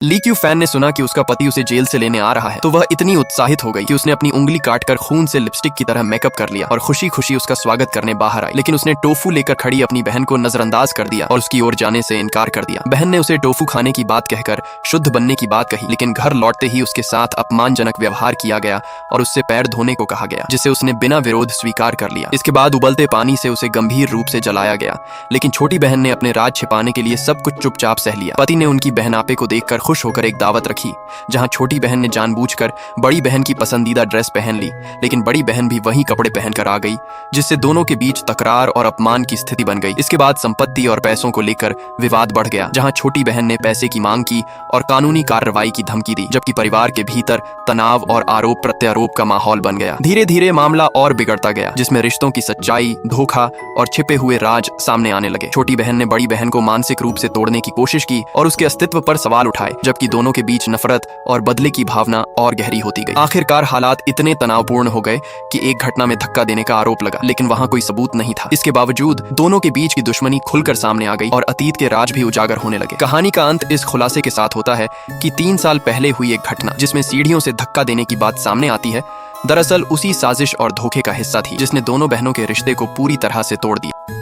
ली Q fan ने सुना कि उसका पति उसे जेल से लेने आ रहा है, तो वह इतनी उत्साहित हो गई कि उसने अपनी उंगली काटकर खून से लिपस्टिक की तरह मेकअप कर लिया और खुशी खुशी उसका स्वागत करने बाहर आई। लेकिन उसने टोफू लेकर खड़ी अपनी बहन को नजरअंदाज कर दिया और उसकी ओर जाने से इनकार कर दिया। बहन ने उसे टोफू खाने की बात कहकर शुद्ध बनने की बात कही, लेकिन घर लौटते ही उसके साथ अपमानजनक व्यवहार किया गया और उससे पैर धोने को कहा गया, जिसे उसने बिना विरोध स्वीकार कर लिया। इसके बाद उबलते पानी से उसे गंभीर रूप से जलाया गया, लेकिन छोटी बहन ने अपने राज छिपाने के लिए सब कुछ चुपचाप सह लिया। पति ने उनकी बहनापे को देखकर खुश होकर एक दावत रखी, जहां छोटी बहन ने जानबूझकर बड़ी बहन की पसंदीदा ड्रेस पहन ली, लेकिन बड़ी बहन भी वही कपड़े पहनकर आ गई, जिससे दोनों के बीच तकरार और अपमान की स्थिति बन गई। इसके बाद संपत्ति और पैसों को लेकर विवाद बढ़ गया, जहां छोटी बहन ने पैसे की मांग की और कानूनी कार्रवाई की धमकी दी, जबकि परिवार के भीतर तनाव और आरोप प्रत्यारोप का माहौल बन गया। धीरे धीरे मामला और बिगड़ता गया, जिसमें रिश्तों की सच्चाई, धोखा और छिपे हुए राज सामने आने लगे। छोटी बहन ने बड़ी बहन को मानसिक रूप से तोड़ने की कोशिश की और उसके अस्तित्व पर सवाल उठाए, जबकि दोनों के बीच नफरत और बदले की भावना और गहरी होती गई। आखिरकार हालात इतने तनावपूर्ण हो गए कि एक घटना में धक्का देने का आरोप लगा, लेकिन वहां कोई सबूत नहीं था। इसके बावजूद दोनों के बीच की दुश्मनी खुलकर सामने आ गई और अतीत के राज भी उजागर होने लगे। कहानी का अंत इस खुलासे के साथ होता है कि 3 साल पहले हुई एक घटना, जिसमें सीढ़ियों से धक्का देने की बात सामने आती है, दरअसल उसी साजिश और धोखे का हिस्सा थी, जिसने दोनों बहनों के रिश्ते को पूरी तरह से तोड़ दिया।